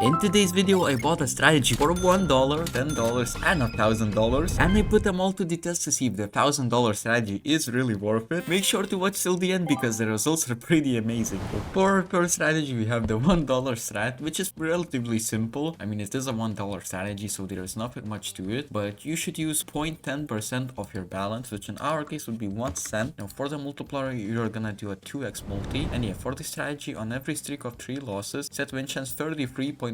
In today's video, I bought a strategy for $1, $10, and $1,000, and I put them all to the test to see if the $1,000 strategy is really worth it. Make sure to watch till the end because the results are pretty amazing. For our first strategy, we have the $1 strat, which is relatively simple. I mean, it is a $1 strategy, so there is nothing much to it, but you should use 0.10% of your balance, which in our case would be 1 cent. Now, for the multiplier, you're gonna do a 2x multi, and yeah, for the strategy, on every streak of 3 losses, set win chance 33.33%.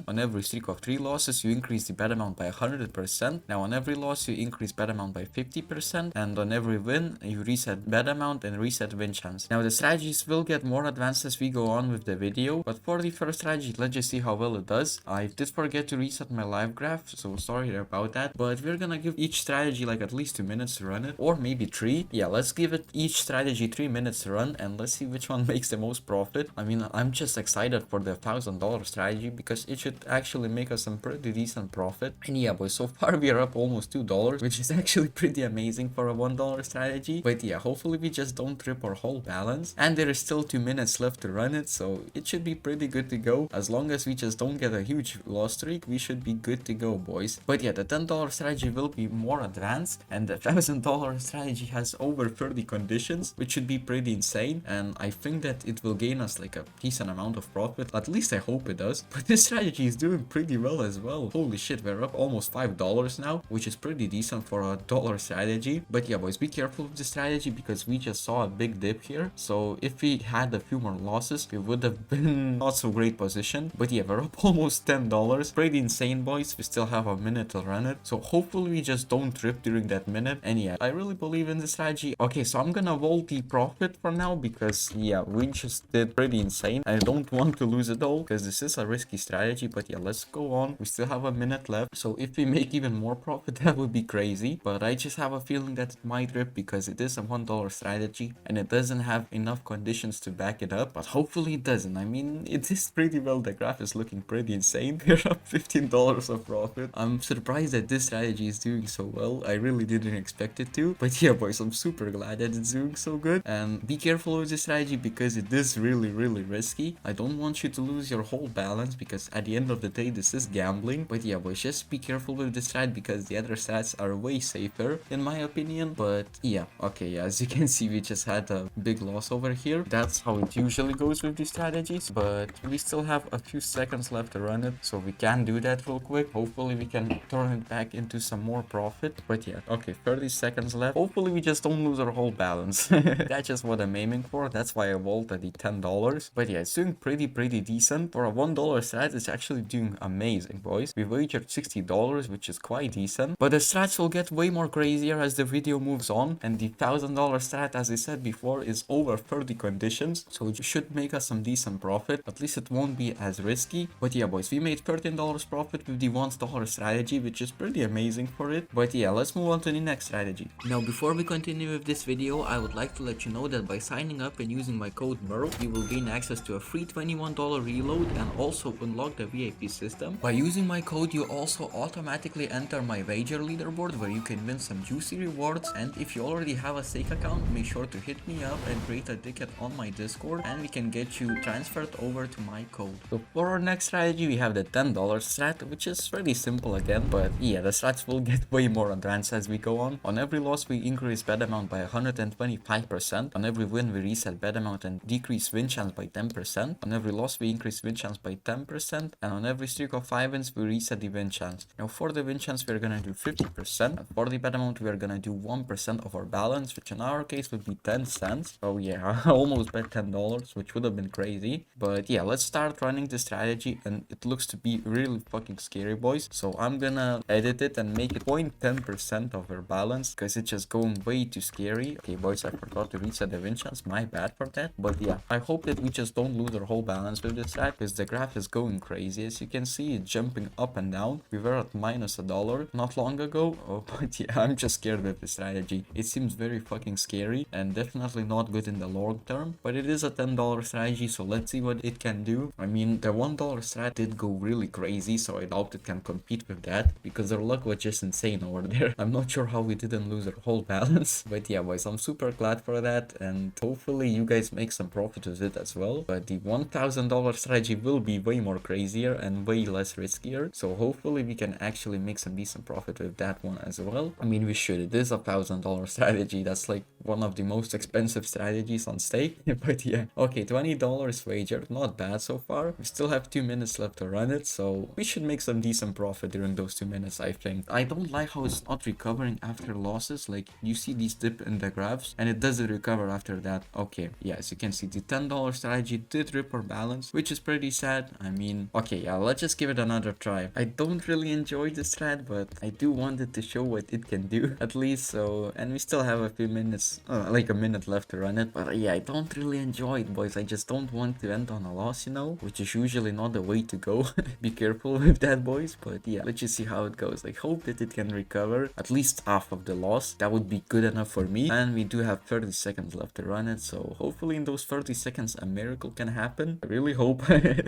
On every streak of 3 losses, you increase the bet amount by 100%. Now, on every loss, you increase bet amount by 50%, and on every win, you reset bet amount and reset win chance. Now, the strategies will get more advanced as we go on with the video, but for the first strategy, let's just see how well it does. I did forget to reset my live graph, so sorry about that, but we're gonna give each strategy like at least 2 minutes to run it, or maybe 3. Yeah, let's give it each strategy 3 minutes to run, and let's see which one makes the most profit. I mean, I'm just excited for the $1,000 strategy because it should actually make us some pretty decent profit. And yeah, boys, so far we are up almost $2, which is actually pretty amazing for a $1 strategy. But yeah, hopefully we just don't trip our whole balance, and there is still 2 minutes left to run it, so it should be pretty good to go. As long as we just don't get a huge loss streak, we should be good to go, boys. But yeah, the $10 strategy will be more advanced, and the $1,000 strategy has over 30 conditions, which should be pretty insane, and I think that it will gain us like a decent amount of profit. At least I hope it does. But this strategy is doing pretty well as well. Holy shit, we're up almost $5 now, which is pretty decent for a dollar strategy. But yeah, boys, be careful with the strategy because we just saw a big dip here. So if we had a few more losses, we would have been not so great position. But yeah, we're up almost $10. Pretty insane, boys. We still have a minute to run it. So hopefully we just don't trip during that minute. And yeah, I really believe in the strategy. Okay, so I'm gonna vault the profit for now because yeah, we just did pretty insane. I don't want to lose it all because this is a risky strategy. But yeah, let's go on. We still have a minute left. So if we make even more profit, that would be crazy. But I just have a feeling that it might rip because it is a $1 strategy and it doesn't have enough conditions to back it up. But hopefully it doesn't. I mean, it is pretty well. The graph is looking pretty insane. We're up $15 of profit. I'm surprised that this strategy is doing so well. I really didn't expect it to. But yeah, boys, I'm super glad that it's doing so good. And be careful with this strategy because it is really risky. I don't want you to lose your whole balance because at the end of the day, this is gambling. But yeah, boys, just be careful with this strat because the other stats are way safer in my opinion. But yeah, okay, as you can see, we just had a big loss over here. That's how it usually goes with these strategies, but we still have a few seconds left to run it, so we can do that real quick. Hopefully we can turn it back into some more profit. But yeah, okay, 30 seconds left. Hopefully we just don't lose our whole balance. That's just what I'm aiming for. That's why I vaulted the $10. But yeah, it's doing pretty decent. For a $1 strat, it's actually doing amazing, boys. We wagered $60, which is quite decent. But the strats will get way more crazier as the video moves on. And the $1,000 strat, as I said before, is over 30 conditions. So it should make us some decent profit. At least it won't be as risky. But yeah, boys, we made $13 profit with the $1 strategy, which is pretty amazing for it. But yeah, let's move on to the next strategy. Now, before we continue with this video, I would like to let you know that by signing up and using my code MERL, you will gain access to a free $21 reload and also unlock the VIP system. By using my code, you also automatically enter my wager leaderboard where you can win some juicy rewards. And if you already have a stake account, make sure to hit me up and create a ticket on my Discord and we can get you transferred over to my code. So for our next strategy, we have the $10 strat, which is really simple again, but yeah, the strats will get way more advanced as we go on. On every loss, we increase bet amount by 125%. On every win, we reset bet amount and decrease win chance by 10%. On every loss, we increase win chance by 10%. And on every streak of 5 wins, we reset the win chance. Now for the win chance, we're gonna do 50%. And for the bet amount, we're gonna do 1% of our balance, which in our case would be 10 cents. Oh yeah, I almost bet $10, which would have been crazy. But yeah, let's start running the strategy, and it looks to be really fucking scary, boys. So I'm gonna edit it and make it 0.10% of our balance because it's just going way too scary. Okay, boys, I forgot to reset the win chance. My bad for that. But yeah, I hope that we just don't lose our whole balance with this strat because the graph is going crazy. As you can see, it's jumping up and down. We were at minus $1 not long ago. Oh, but yeah, I'm just scared with this strategy. It seems very fucking scary and definitely not good in the long term. But it is a $10 strategy, so let's see what it can do. I mean, the $1 strat did go really crazy, so I doubt it can compete with that because their luck was just insane over there. I'm not sure how we didn't lose our whole balance. But yeah, boys, I'm super glad for that, and hopefully you guys make some profit with it as well. But the $1,000 strategy it will be way more crazier and way less riskier. So hopefully we can actually make some decent profit with that one as well. I mean, we should. It is a $1,000 strategy. That's like one of the most expensive strategies on stake. But yeah, okay, $20 wagered, not bad so far. We still have 2 minutes left to run it, so we should make some decent profit during those 2 minutes, I think. I don't like how it's not recovering after losses. Like, you see these dip in the graphs and it doesn't recover after that. Okay, yeah, as you can see, the $10 strategy did rip our balance, which is pretty sad. I mean, okay, yeah, let's just give it another try. I don't really enjoy this strat, but I do want it to show what it can do at least. So, and we still have a few minutes, like a minute left to run it. But yeah, I don't really enjoy it, boys. I just don't want to end on a loss, you know, which is usually not the way to go. Be careful with that, boys. But yeah, let's just see how it goes. Like, hope that it can recover at least half of the loss. That would be good enough for me. And we do have 30 seconds left to run it, so hopefully in those 30 seconds a miracle can happen. I really hope.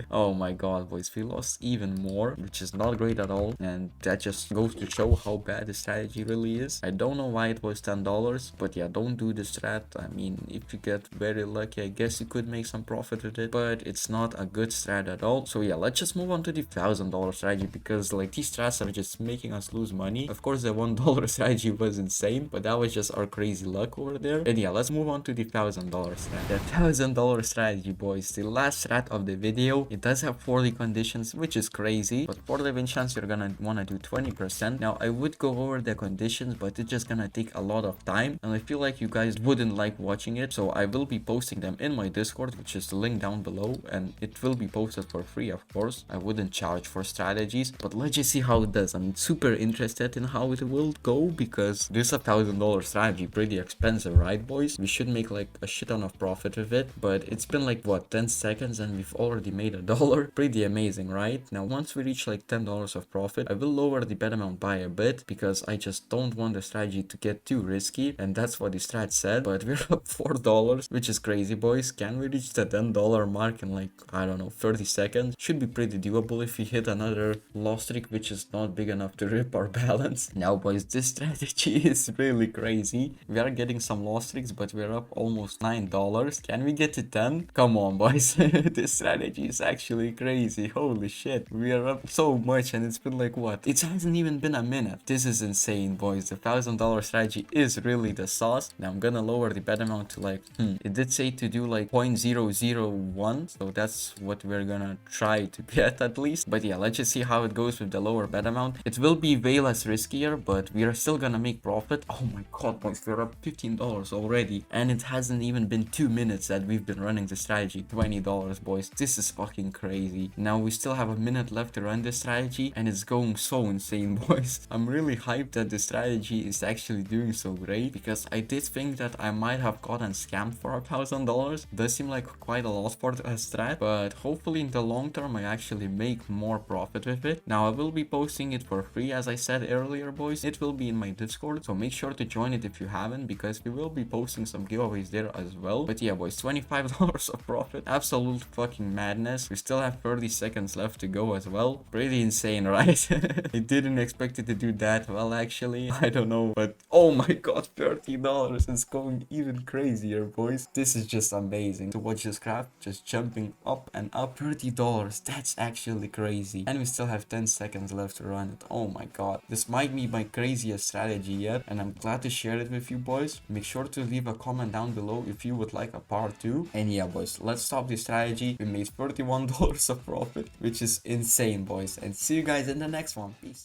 Oh my god, boys, we lost even more, which is not great at all, and that just goes to show how bad the strategy really is. I don't know why it was $10, but yeah, don't do the strat. I mean, if you get very lucky, I guess you could make some profit with it, but it's not a good strat at all. So yeah, let's just move on to the $1,000 strategy, because like these strats are just making us lose money. Of course, the $1 strategy was insane, but that was just our crazy luck over there. And yeah, let's move on to the $1,000 strat. The $1,000 strategy, boys, the last strat of the video. It does have 40 conditions, which is crazy, but for the win chance you're gonna wanna do 20%. Now I would go over the conditions, but it's just gonna take a lot of time, and I feel like you guys wouldn't like watching it, so I will be posting them in my Discord, which is the link down below, and it will be posted for free. Of course, I wouldn't charge for strategies, but let's just see how it does. I'm super interested in how it will go, because this is a $1,000 strategy, pretty expensive, right, boys? We should make like a shit ton of profit with it, but it's been like what, 10 seconds and we've already made $1. Pretty amazing, right? Now once we reach like $10 of profit, I will lower the bet amount by a bit, because I just don't want the strategy to get too risky, and that's what the strat said. But we're up $4, which is crazy, boys. Can we reach the $10 mark in like, I don't know, 30 seconds? Should be pretty doable if we hit another loss streak, which is not big enough to rip our balance. Now, boys, this strategy is really crazy. We are getting some loss streaks, but we're up almost $9. Can we get to 10? Come on, boys. This strategy is actually crazy. Holy shit. We are up so much, and it's been like what? It hasn't even been a minute. This is insane, boys. The $1,000 strategy is really the sauce. Now I'm gonna lower the bet amount to like, it did say to do like 0.001, so that's what we're gonna try to get at least. But yeah, let's just see how it goes with the lower bet amount. It will be way less riskier, but we are still gonna make profit. Oh my god, boys, we're up $15 already, and it hasn't even been 2 minutes that we've been running the strategy. $20, boys. This is fucking crazy. Now we still have a minute left to run this strategy, and it's going so insane, boys. I'm really hyped that the strategy is actually doing so great, because I did think that I might have gotten scammed for $1,000. Does seem like quite a lot for a strat, but hopefully in the long term I actually make more profit with it. Now I will be posting it for free, as I said earlier, boys. It will be in my Discord, so make sure to join it if you haven't, because we will be posting some giveaways there as well. But yeah, boys, $25 of profit. Absolute fucking madness. We still have 30 seconds left to go as well. Pretty insane, right? I didn't expect it to do that well, actually. I don't know, but oh my god, $30. It's going even crazier, boys. This is just amazing to watch this graph just jumping up and up. $30, that's actually crazy. And we still have 10 seconds left to run it. Oh my god, this might be my craziest strategy yet, and I'm glad to share it with you, boys. Make sure to leave a comment down below if you would like a part 2. And yeah, boys, let's stop this strategy. We made $31 of profit, which is insane, boys, and see you guys in the next one. Peace.